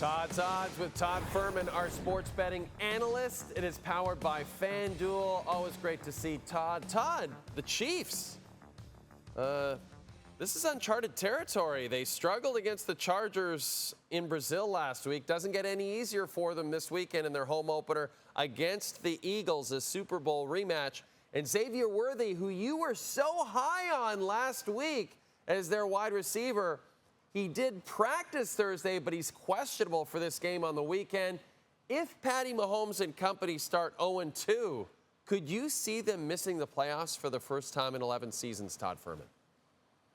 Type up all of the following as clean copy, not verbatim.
Todd's Odds with Todd Fuhrman, our sports betting analyst. It is powered by FanDuel. Always great to see Todd. Todd, the Chiefs. This is uncharted territory. They struggled against the Chargers in Brazil last week. Doesn't get any easier for them this weekend in their home opener against the Eagles, a Super Bowl rematch. And Xavier Worthy, who you were so high on last week as their wide receiver, he did practice Thursday, but he's questionable for this game on the weekend. If Patty Mahomes and company start 0-2, could you see them missing the playoffs for the first time in 11 seasons, Todd Fuhrman?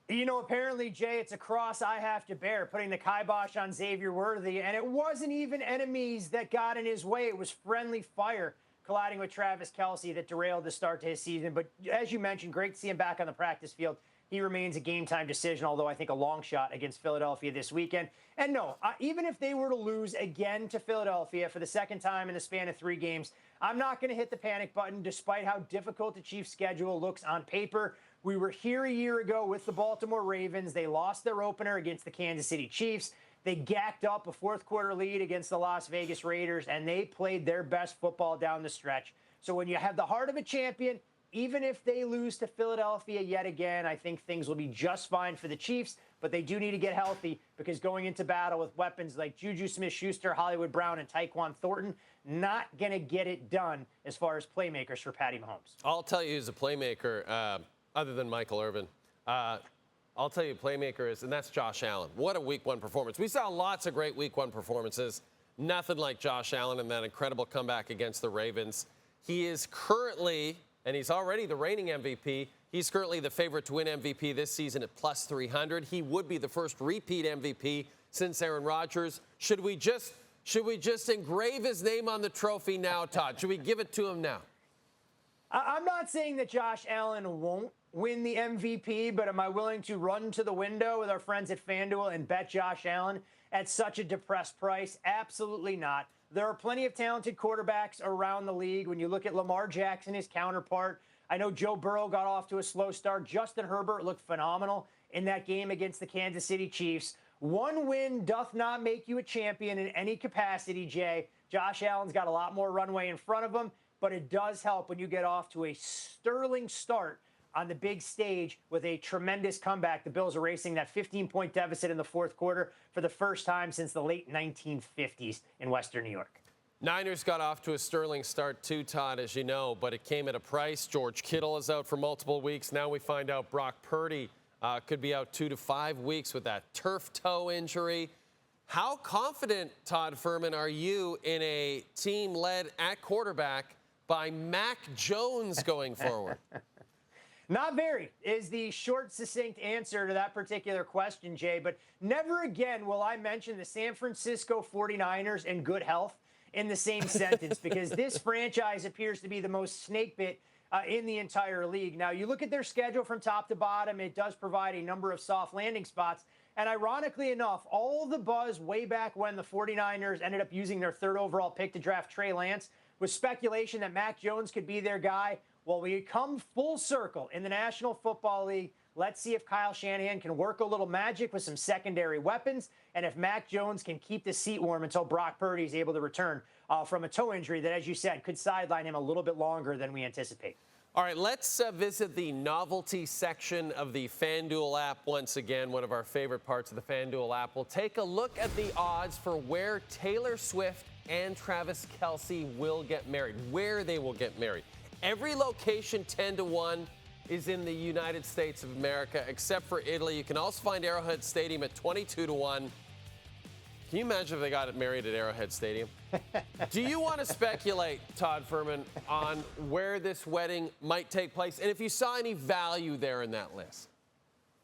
You know, apparently, Jay, it's a cross I have to bear, putting the kibosh on Xavier Worthy. And it wasn't even enemies that got in his way. It was friendly fire colliding with Travis Kelce that derailed the start to his season. But as you mentioned, great to see him back on the practice field. He remains a game-time decision, although I think a long shot against Philadelphia this weekend. And no, even if they were to lose again to Philadelphia for the second time in the span of 3 games, I'm not going to hit the panic button despite how difficult the Chiefs' schedule looks on paper. We were here a year ago with the Baltimore Ravens. They lost their opener against the Kansas City Chiefs. They gacked up a fourth-quarter lead against the Las Vegas Raiders, and they played their best football down the stretch. So when you have the heart of a champion, even if they lose to Philadelphia yet again, I think things will be just fine for the Chiefs, but they do need to get healthy because going into battle with weapons like Juju Smith-Schuster, Hollywood Brown, and Tyquan Thornton, not going to get it done as far as playmakers for Patty Mahomes. I'll tell you who's a playmaker, other than Michael Irvin. I'll tell you who playmaker is, and that's Josh Allen. What a Week 1 performance. We saw lots of great Week 1 performances. Nothing like Josh Allen and that incredible comeback against the Ravens. He is currently, and he's already the reigning MVP, he's currently the favorite to win MVP this season at plus 300. He would be the first repeat MVP since Aaron Rodgers. Should we just engrave his name on the trophy now, Todd? Should we give it to him now? I'm not saying that Josh Allen won't win the MVP, but am I willing to run to the window with our friends at FanDuel and bet Josh Allen at such a depressed price? Absolutely not. There are plenty of talented quarterbacks around the league. When you look at Lamar Jackson, his counterpart, I know Joe Burrow got off to a slow start. Justin Herbert looked phenomenal in that game against the Kansas City Chiefs. One win doth not make you a champion in any capacity, Jay. Josh Allen's got a lot more runway in front of him, but it does help when you get off to a sterling start on the big stage with a tremendous comeback. The Bills are racing that 15-point deficit in the fourth quarter for the first time since the late 1950s in Western New York. Niners got off to a sterling start too, Todd, as you know, but it came at a price. George Kittle is out for multiple weeks. Now we find out Brock Purdy could be out 2 to 5 weeks with that turf toe injury. How confident, Todd Fuhrman, are you in a team led at quarterback by Mac Jones going forward? Not very is the short, succinct answer to that particular question, Jay. But never again will I mention the San Francisco 49ers and good health in the same sentence because this franchise appears to be the most snake bit in the entire league. Now, you look at their schedule from top to bottom, it does provide a number of soft landing spots. And ironically enough, all the buzz way back when the 49ers ended up using their 3rd overall pick to draft Trey Lance was speculation that Mac Jones could be their guy. Well, we come full circle in the National Football League. Let's see if Kyle Shanahan can work a little magic with some secondary weapons and if Mac Jones can keep the seat warm until Brock Purdy is able to return from a toe injury that, as you said, could sideline him a little bit longer than we anticipate. All right, let's visit the novelty section of the FanDuel app once again, one of our favorite parts of the FanDuel app. We'll take a look at the odds for where Taylor Swift and Travis Kelce will get married, where they will get married. Every location 10 to 1 is in the United States of America, except for Italy. You can also find Arrowhead Stadium at 22 to 1. Can you imagine if they got married at Arrowhead Stadium? Do you want to speculate, Todd Fuhrman, on where this wedding might take place? And if you saw any value there in that list?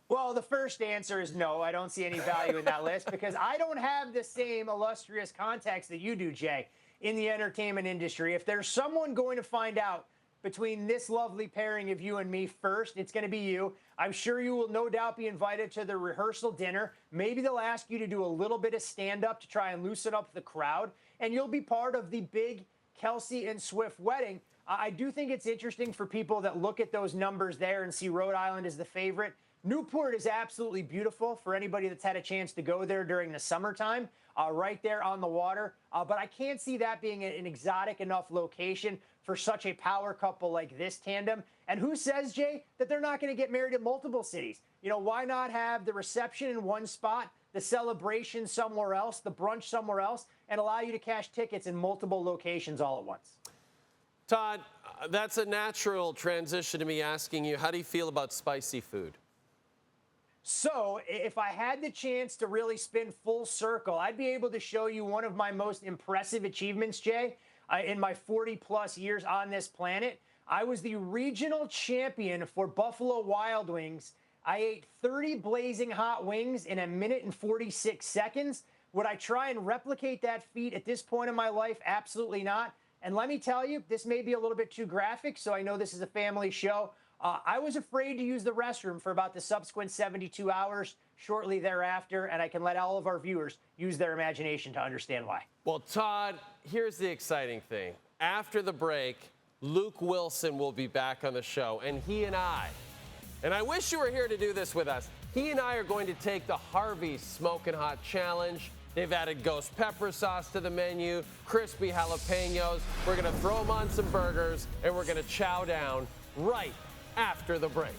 Well, the first answer is no. I don't see any value in that list because I don't have the same illustrious contacts that you do, Jay, in the entertainment industry. If there's someone going to find out between this lovely pairing of you and me first, it's going to be you. I'm sure you will no doubt be invited to the rehearsal dinner. Maybe they'll ask you to do a little bit of stand-up to try and loosen up the crowd, and you'll be part of the big Kelce and Swift wedding. I do think it's interesting for people that look at those numbers there and see Rhode Island as the favorite. Newport is absolutely beautiful for anybody that's had a chance to go there during the summertime, right there on the water. But I can't see that being an exotic enough location for such a power couple like this tandem. And who says, Jay, that they're not going to get married in multiple cities? You know, why not have the reception in one spot, the celebration somewhere else, the brunch somewhere else, and allow you to cash tickets in multiple locations all at once? Todd, that's a natural transition to me asking you, how do you feel about spicy food? So if I had the chance to really spin full circle, I'd be able to show you one of my most impressive achievements, Jay, in my 40-plus years on this planet. I was the regional champion for Buffalo Wild Wings. I ate 30 blazing hot wings in 1 minute and 46 seconds. Would I try and replicate that feat at this point in my life? Absolutely not. And let me tell you, this may be a little bit too graphic, so I know this is a family show. I was afraid to use the restroom for about the subsequent 72 hours shortly thereafter, and I can let all of our viewers use their imagination to understand why. Well, Todd, here's the exciting thing. After the break, Luke Wilson will be back on the show, and I wish you were here to do this with us. He and I are going to take the Harvey's Smokin' Hot Challenge. They've added ghost pepper sauce to the menu, crispy jalapenos. We're going to throw them on some burgers, and we're going to chow down right after the break.